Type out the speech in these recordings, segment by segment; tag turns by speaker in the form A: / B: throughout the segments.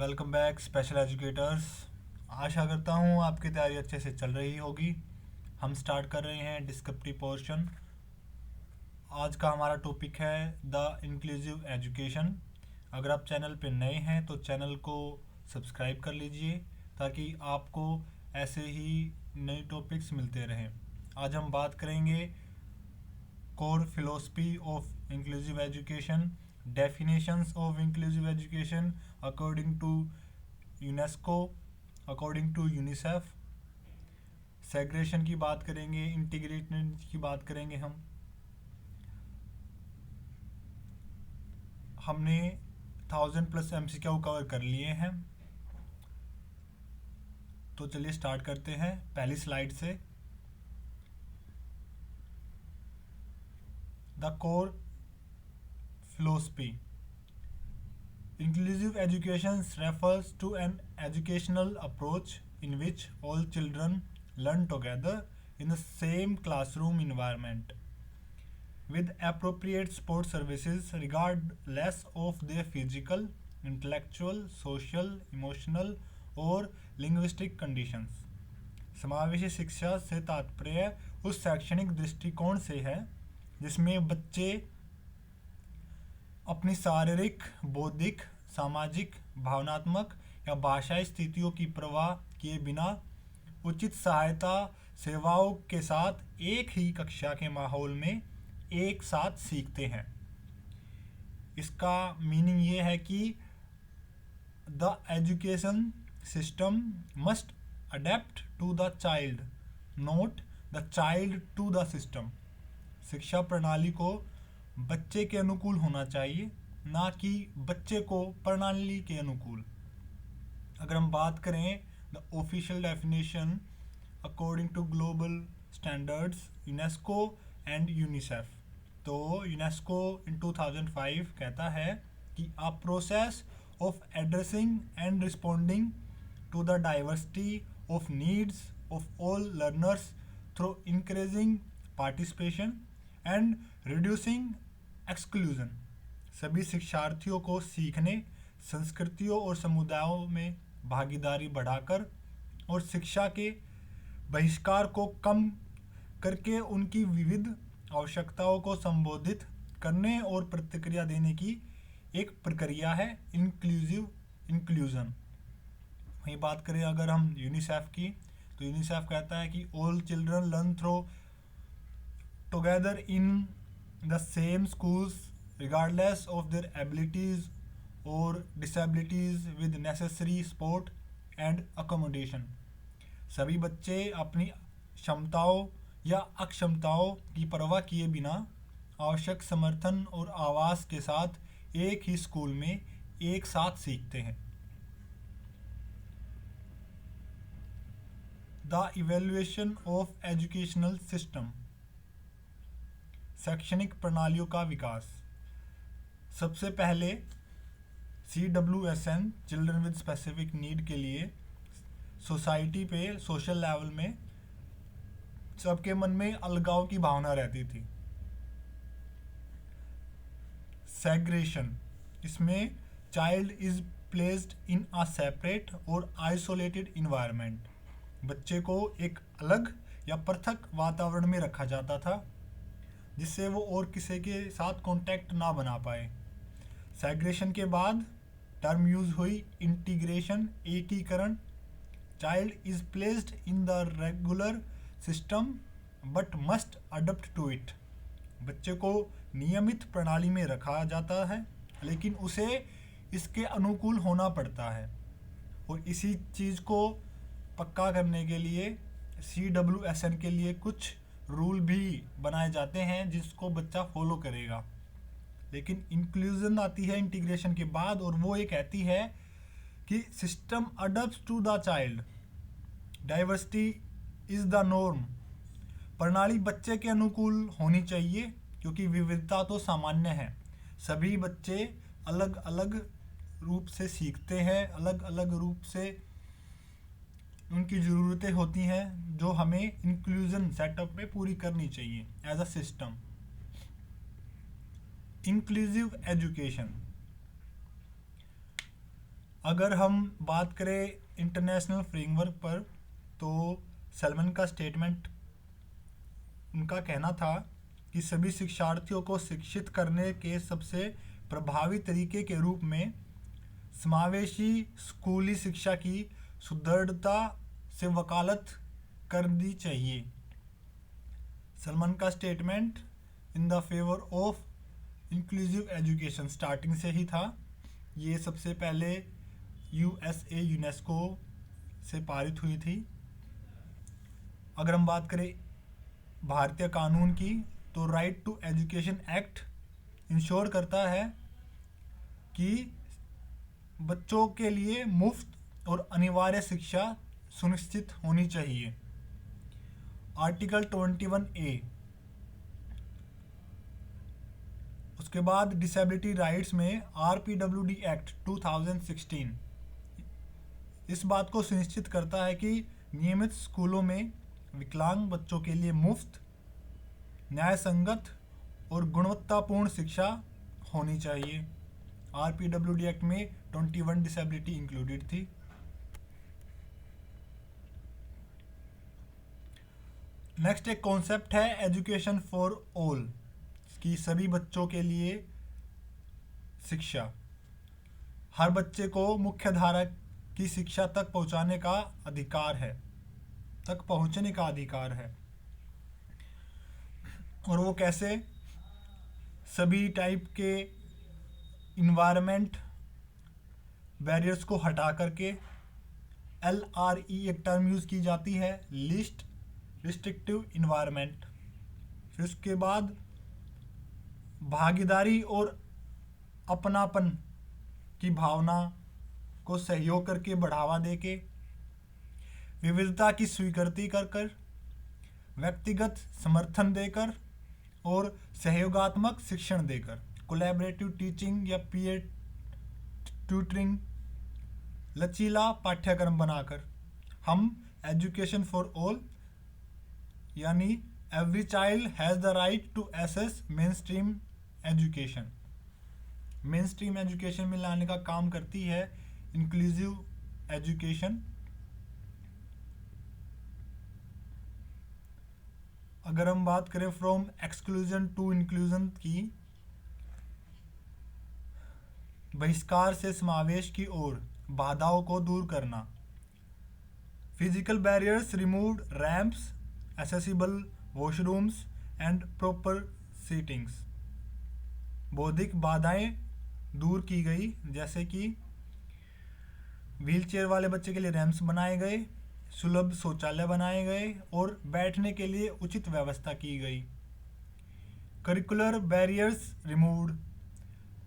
A: Welcome back special educators. आशा करता हूँ आपकी तैयारी अच्छे से चल रही होगी। हम स्टार्ट कर रहे हैं डिस्क्रिप्टिव पोर्शन। आज का हमारा टॉपिक है द इंक्लूसिव एजुकेशन। अगर आप चैनल पे नए हैं तो चैनल को सब्सक्राइब कर लीजिए ताकि आपको ऐसे ही नए टॉपिक्स मिलते रहें। आज हम बात करेंगे core philosophy of inclusive education, definitions of inclusive education according to UNESCO, according to UNICEF, segregation की बात करेंगे, इंटीग्रेशन की बात करेंगे। हमने 1000+ MCQ कवर कर लिए हैं। तो चलिए स्टार्ट करते हैं पहली स्लाइड से। The core philosophy. Inclusive education refers to an educational approach in which all children learn together in the same classroom environment with appropriate support services regardless of their physical, intellectual, social, emotional और linguistic conditions. समावेशी शिक्षा से तात्पर्य उस शैक्षणिक दृष्टिकोण से है जिसमें बच्चे अपनी शारीरिक, बौद्धिक, सामाजिक, भावनात्मक या भाषाई स्थितियों की परवाह किए बिना उचित सहायता सेवाओं के साथ एक ही कक्षा के माहौल में एक साथ सीखते हैं। इसका मीनिंग ये है कि the education system must adapt to the child, not the child to the system. शिक्षा प्रणाली को बच्चे के अनुकूल होना चाहिए, ना कि बच्चे को प्रणाली के अनुकूल। अगर हम बात करें the official definition according to global standards UNESCO and UNICEF, तो यूनेस्को इन 2005 कहता है कि a process of addressing and responding to the diversity of needs of all learners through increasing participation and reducing exclusion. सभी शिक्षार्थियों को सीखने, संस्कृतियों और समुदायों में भागीदारी बढ़ाकर और शिक्षा के बहिष्कार को कम करके उनकी विविध आवश्यकताओं को संबोधित करने और प्रतिक्रिया देने की एक प्रक्रिया है इंक्लूसिव इंक्लूजन। वहीं बात करें अगर हम यूनिसेफ की, तो यूनिसेफ कहता है कि all children learn through together in the same schools regardless of their abilities or disabilities with necessary support and accommodation. सभी बच्चे अपनी क्षमताओं या अक्षमताओं की परवाह किए बिना आवश्यक समर्थन और आवास के साथ एक ही स्कूल में एक साथ सीखते हैं। The evaluation of educational system, शैक्षणिक प्रणालियों का विकास। सबसे पहले CWSN children with specific need के लिए सोसाइटी पे सोशल लेवल में सबके मन में अलगाव की भावना रहती थी। सेग्रेशन, इसमें child is placed in a separate और आइसोलेटेड इन्वायरमेंट। बच्चे को एक अलग या पृथक वातावरण में रखा जाता था जिससे वो और किसी के साथ कांटेक्ट ना बना पाए। सेग्रेशन के बाद टर्म यूज हुई इंटीग्रेशन, एकीकरण। Child is placed in the regular system but must adapt to it. बच्चे को नियमित प्रणाली में रखा जाता है लेकिन उसे इसके अनुकूल होना पड़ता है। और इसी चीज़ को पक्का करने के लिए CWSN के लिए कुछ रूल भी बनाए जाते हैं जिसको बच्चा फॉलो करेगा। लेकिन इंक्लूजन आती है इंटीग्रेशन के बाद और वो ये कहती है कि system adapts to the child, diversity is the norm. प्रणाली बच्चे के अनुकूल होनी चाहिए क्योंकि विविधता तो सामान्य है। सभी बच्चे अलग अलग रूप से सीखते हैं, अलग अलग रूप से उनकी ज़रूरतें होती हैं जो हमें इंक्लूजन सेटअप में पूरी करनी चाहिए as a system. Inclusive education, अगर हम बात करें इंटरनेशनल फ्रेमवर्क पर, तो सैलमन का स्टेटमेंट, उनका कहना था कि सभी शिक्षार्थियों को शिक्षित करने के सबसे प्रभावी तरीके के रूप में समावेशी स्कूली शिक्षा की सुदृढ़ता से वकालत करनी चाहिए। सलमान का statement in the favour of inclusive education starting से ही था। ये सबसे पहले यूएसए यूनेस्को से पारित हुई थी। अगर हम बात करें भारतीय कानून की, तो right to education act ensure करता है कि बच्चों के लिए मुफ्त और अनिवार्य शिक्षा सुनिश्चित होनी चाहिए। Article 21A। उसके बाद डिसेबिलिटी राइट्स में RPWD एक्ट 2016 इस बात को सुनिश्चित करता है कि नियमित स्कूलों में विकलांग बच्चों के लिए मुफ्त, न्याय संगत और गुणवत्तापूर्ण शिक्षा होनी चाहिए। RPWD एक्ट में 21 डिसेबिलिटी इंक्लूडेड थी। नेक्स्ट एक कॉन्सेप्ट है एजुकेशन फॉर ऑल, कि सभी बच्चों के लिए शिक्षा। हर बच्चे को मुख्य धारा की शिक्षा तक पहुंचने का अधिकार है। और वो कैसे? सभी टाइप के इन्वायरमेंट बैरियर्स को हटा करके LRE एक टर्म यूज़ की जाती है, लीस्ट रिस्ट्रिक्टिव इन्वायरमेंट। फिर उसके बाद भागीदारी और अपनापन की भावना को सहयोग करके बढ़ावा देके, विविधता की स्वीकृति कर व्यक्तिगत समर्थन देकर और सहयोगात्मक शिक्षण देकर, कोलैबोरेटिव टीचिंग या पीयर ट्यूटरिंग, लचीला पाठ्यक्रम बनाकर हम एजुकेशन फॉर ऑल यानी every child has the right to access mainstream education में लाने का काम करती है इंक्लूसिव एजुकेशन। अगर हम बात करें फ्रॉम एक्सक्लूजन टू इंक्लूजन की, बहिष्कार से समावेश की ओर बाधाओं को दूर करना, physical barriers removed, ramps, accessible washrooms and proper seatings, बौद्धिक बाधाएं दूर की गई, जैसे कि व्हीलचेयर वाले बच्चे के लिए रैंप्स बनाए गए, सुलभ शौचालय बनाए गए और बैठने के लिए उचित व्यवस्था की गई। Curricular barriers removed,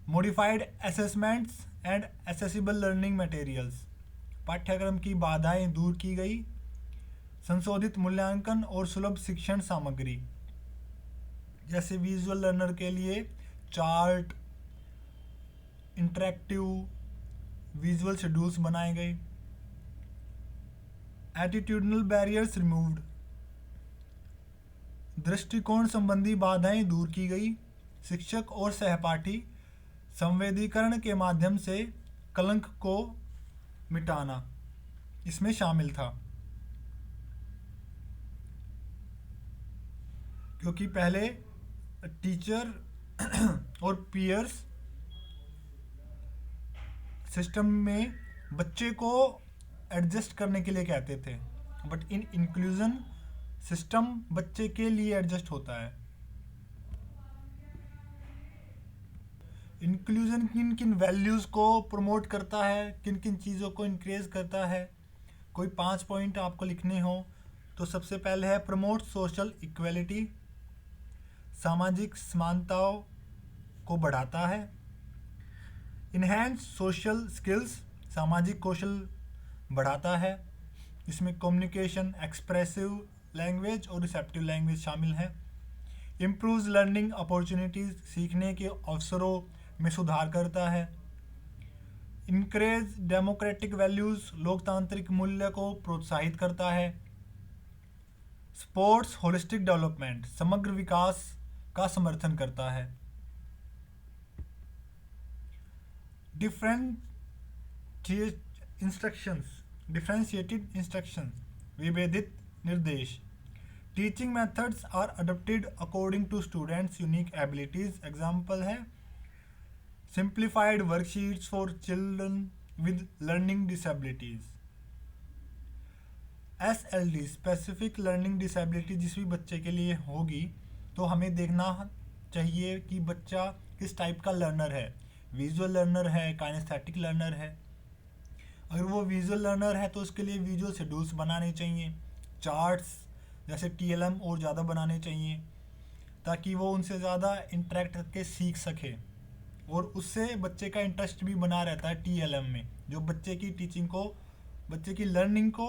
A: modified assessments and accessible learning materials, पाठ्यक्रम की बाधाएं दूर की गई, संशोधित मूल्यांकन और सुलभ शिक्षण सामग्री, जैसे विजुअल लर्नर के लिए चार्ट, इंटरैक्टिव विजुअल शेड्यूल्स बनाए गए। एटीट्यूडनल बैरियर्स रिमूव्ड, दृष्टिकोण संबंधी बाधाएं दूर की गई, शिक्षक और सहपाठी संवेदीकरण के माध्यम से कलंक को मिटाना इसमें शामिल था, क्योंकि पहले टीचर और पीयर्स सिस्टम में बच्चे को एडजस्ट करने के लिए कहते थे, बट इन इंक्लूजन सिस्टम बच्चे के लिए एडजस्ट होता है। इंक्लूजन किन किन वैल्यूज़ को प्रमोट करता है, किन किन चीज़ों को इंक्रेज करता है, कोई 5 पॉइंट आपको लिखने हो तो सबसे पहले है प्रमोट सोशल इक्वलिटी, सामाजिक समानताओं को बढ़ाता है। इनहैंस सोशल स्किल्स, सामाजिक कौशल बढ़ाता है, इसमें कम्युनिकेशन, एक्सप्रेसिव लैंग्वेज और रिसेप्टिव लैंग्वेज शामिल है। इम्प्रूव्स लर्निंग अपॉर्चुनिटीज़, सीखने के अवसरों में सुधार करता है। इनकरेज डेमोक्रेटिक वैल्यूज़, लोकतांत्रिक मूल्य को प्रोत्साहित करता है। स्पोर्ट्स होलिस्टिक डेवलपमेंट, समग्र विकास का समर्थन करता है। डिफरेंट इंस्ट्रक्शंस, डिफरेंशिएटेड इंस्ट्रक्शंस, विभेदित निर्देश। Teaching methods are adopted according to students unique abilities. Example है simplified worksheets for children with learning disabilities. SLD specific learning disability जिस भी बच्चे के लिए होगी, तो हमें देखना चाहिए कि बच्चा किस टाइप का लर्नर है। विजुअल लर्नर है, काइनेस्थेटिक लर्नर है। अगर वो विजुअल लर्नर है तो उसके लिए विजुअल शेड्यूल्स बनाने चाहिए, चार्ट्स जैसे TLM और ज़्यादा बनाने चाहिए, ताकि वो उनसे ज़्यादा इंटरेक्ट करके सीख सके, और उससे बच्चे का इंटरेस्ट भी बना रहता है TLM में, जो बच्चे की टीचिंग को, बच्चे की लर्निंग को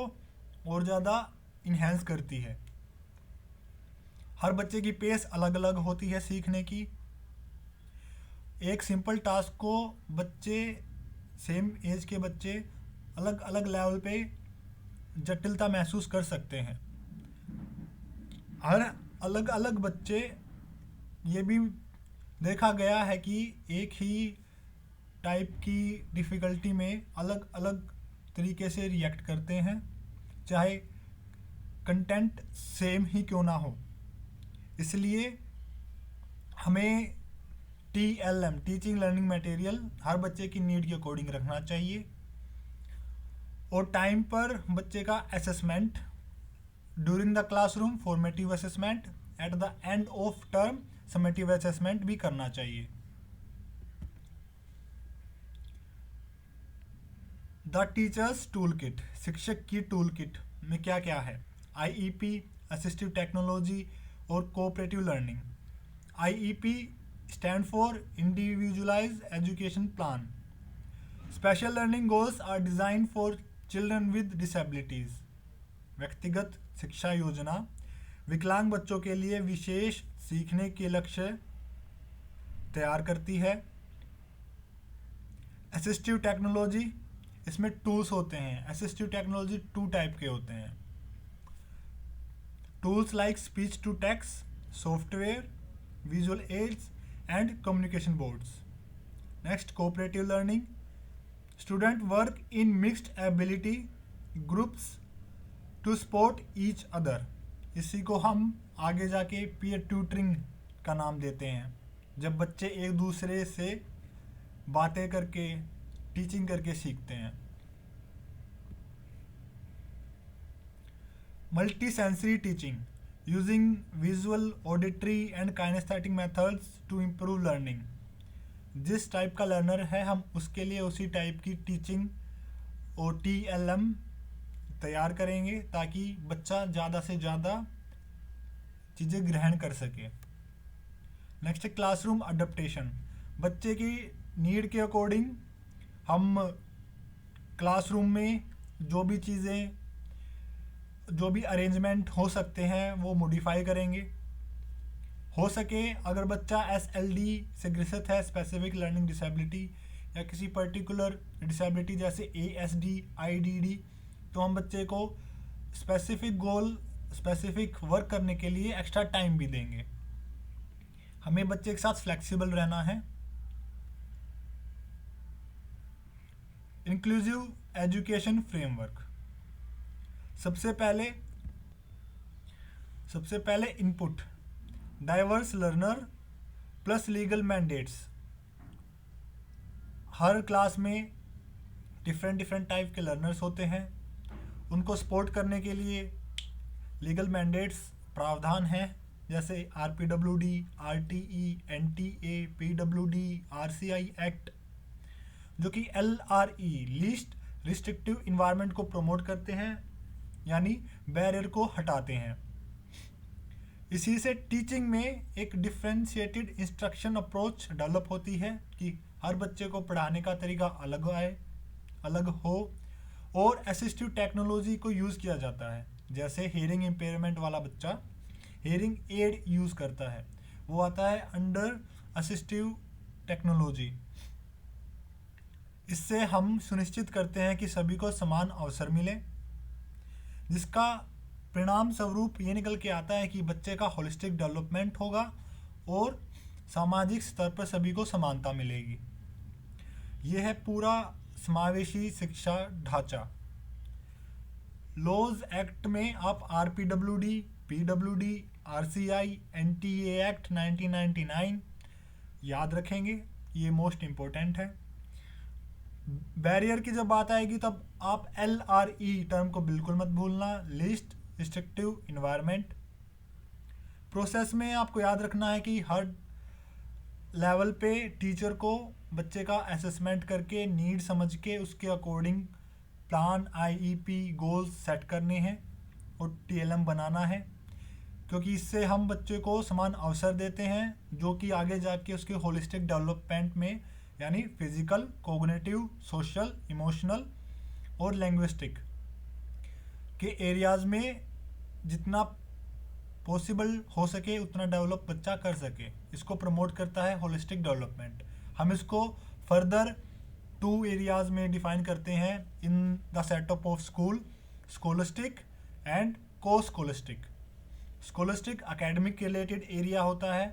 A: और ज़्यादा इन्हेंस करती है। हर बच्चे की पेस अलग अलग होती है सीखने की। एक सिंपल टास्क को बच्चे, सेम एज के बच्चे अलग अलग लेवल पे जटिलता महसूस कर सकते हैं। हर अलग अलग बच्चे, ये भी देखा गया है कि एक ही टाइप की डिफ़िकल्टी में अलग अलग तरीके से रिएक्ट करते हैं, चाहे कंटेंट सेम ही क्यों ना हो। इसलिए हमें TLM, टीचिंग लर्निंग मटेरियल, हर बच्चे की नीड के अकॉर्डिंग रखना चाहिए, और टाइम पर बच्चे का assessment during the classroom formative assessment, at the end of term summative assessment भी करना चाहिए। द टीचर्स टूल किट, शिक्षक की टूल किट में क्या क्या है? IEP, असिस्टिव टेक्नोलॉजी और cooperative learning. IEP stand for individualized education plan. Special learning goals are design for children with disabilities. व्यक्तिगत शिक्षा योजना विकलांग बच्चों के लिए विशेष सीखने के लक्ष्य तैयार करती है। असिस्टिव टेक्नोलॉजी, इसमें टूल्स होते हैं। असिस्टिव टेक्नोलॉजी 2 टाइप के होते हैं। Tools like speech to text, software, visual aids and communication boards. Next, cooperative learning, student work in mixed ability groups to support each other. इसी को हम आगे जाके पीयर ट्यूटरिंग का नाम देते हैं, जब बच्चे एक दूसरे से बातें करके, टीचिंग करके सीखते हैं। Multi sensory teaching, using visual, auditory and kinaesthetic methods to improve learning. जिस टाइप का लर्नर है, हम उसके लिए उसी टाइप की टीचिंग और TLM तैयार करेंगे, ताकि बच्चा ज़्यादा से ज़्यादा चीज़ें ग्रहण कर सके। Next, classroom adaptation. बच्चे की नीड के अकॉर्डिंग हम क्लासरूम में जो भी चीज़ें, जो भी अरेंजमेंट हो सकते हैं, वो मॉडिफाई करेंगे। हो सके अगर बच्चा SLD से ग्रसित है, स्पेसिफिक लर्निंग डिसेबिलिटी, या किसी पर्टिकुलर डिसेबिलिटी जैसे ASD, IDD, तो हम बच्चे को स्पेसिफिक गोल, स्पेसिफिक वर्क करने के लिए एक्स्ट्रा टाइम भी देंगे। हमें बच्चे के साथ फ्लेक्सिबल रहना है। Inclusive education framework. सबसे पहले input, diverse learner plus legal mandates. हर क्लास में डिफरेंट टाइप के लर्नर्स होते हैं, उनको सपोर्ट करने के लिए लीगल मैंडेट्स प्रावधान हैं, जैसे RPWD, RTE, NTA, PWD, RCI act, जो कि LRE लीस्ट रिस्ट्रिक्टिव इन्वायरमेंट को प्रमोट करते हैं, यानी बैरियर को हटाते हैं। इसी से टीचिंग में एक डिफरेंशिएटेड इंस्ट्रक्शन अप्रोच डेवलप होती है, कि हर बच्चे को पढ़ाने का तरीका अलग आए, अलग हो, और असिस्टिव टेक्नोलॉजी को यूज़ किया जाता है। जैसे हियरिंग इम्पेयरमेंट वाला बच्चा हियरिंग एड यूज़ करता है, वो आता है अंडर असिस्टिव टेक्नोलॉजी। इससे हम सुनिश्चित करते हैं कि सभी को समान अवसर मिले, जिसका परिणाम स्वरूप ये निकल के आता है कि बच्चे का होलिस्टिक डेवलपमेंट होगा और सामाजिक स्तर पर सभी को समानता मिलेगी। यह है पूरा समावेशी शिक्षा ढांचा। लॉज एक्ट में आप RPWD, PWD, RCI, NTA act 1999 याद रखेंगे, ये मोस्ट इम्पोर्टेंट है। बैरियर की जब बात आएगी तब आप LRE टर्म को बिल्कुल मत भूलना, लीस्ट रिस्ट्रिक्टिव इन्वायरमेंट। प्रोसेस में आपको याद रखना है कि हर लेवल पे टीचर को बच्चे का असेसमेंट करके नीड समझ के उसके according plan, IEP, goals set करने हैं और TLM बनाना है, क्योंकि इससे हम बच्चे को समान अवसर देते हैं जो कि आगे जाके उसके होलिस्टिक डेवलपमेंट में यानी फिजिकल, कोग्निटिव, सोशल, इमोशनल और लैंग्विस्टिक के एरियाज में जितना पॉसिबल हो सके उतना डेवलप बच्चा कर सके। इसको प्रमोट करता है होलिस्टिक डेवलपमेंट। हम इसको फर्दर 2 एरियाज में डिफाइन करते हैं in the setup of school, scholastic and co scholastic. Scholastic academic related area होता है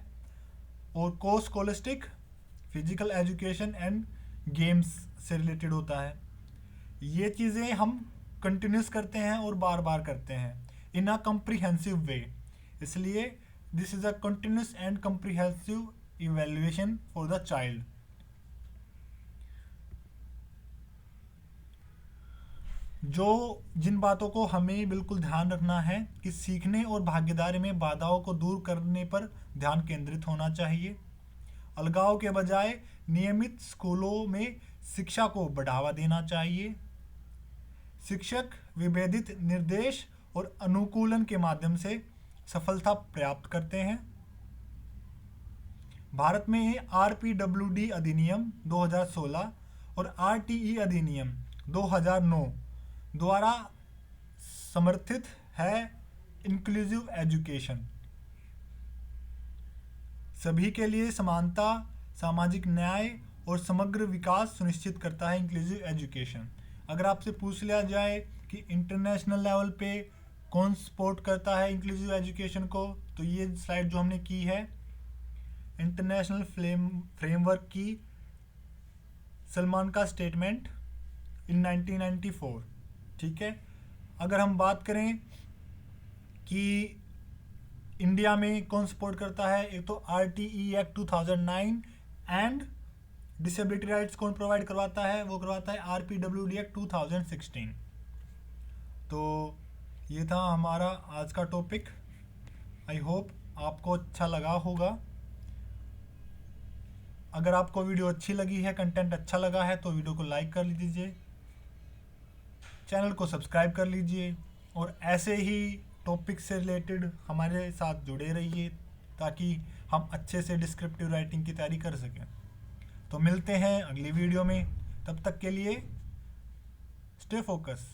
A: और co scholastic physical education and games से रिलेटेड होता है। ये चीज़ें हम कंटिन्यूस करते हैं और बार बार करते हैं इन अ कम्प्रीहेंसिव वे, इसलिए this is a continuous and comprehensive evaluation for the child. जो जिन बातों को हमें बिल्कुल ध्यान रखना है कि सीखने और भागीदारी में बाधाओं को दूर करने पर ध्यान केंद्रित होना चाहिए। अलगाव के बजाय नियमित स्कूलों में शिक्षा को बढ़ावा देना चाहिए। शिक्षक विभेदित निर्देश और अनुकूलन के माध्यम से सफलता प्राप्त करते हैं। भारत में RPWD अधिनियम 2016 और RTE अधिनियम 2009 द्वारा समर्थित है इंक्लूसिव एजुकेशन। सभी के लिए समानता, सामाजिक न्याय और समग्र विकास सुनिश्चित करता है इंक्लूसिव एजुकेशन। अगर आपसे पूछ लिया जाए कि इंटरनेशनल लेवल पे कौन सपोर्ट करता है इंक्लूसिव एजुकेशन को, तो ये स्लाइड जो हमने की है इंटरनेशनल फ्रेमवर्क की सलमान का स्टेटमेंट इन 1994, ठीक है। अगर हम बात करें कि इंडिया में कौन सपोर्ट करता है, एक तो RTE act 2009 and disability rights कौन प्रोवाइड करवाता है, वो करवाता है RPWD एक्ट 2016। तो ये था हमारा आज का टॉपिक। आई होप आपको अच्छा लगा होगा। अगर आपको वीडियो अच्छी लगी है, कंटेंट अच्छा लगा है, तो वीडियो को लाइक कर लीजिए, चैनल को सब्सक्राइब कर लीजिए और ऐसे ही टॉपिक से रिलेटेड हमारे साथ जुड़े रहिए ताकि हम अच्छे से डिस्क्रिप्टिव राइटिंग की तैयारी कर सकें। तो मिलते हैं अगली वीडियो में, तब तक के लिए स्टे फोकस।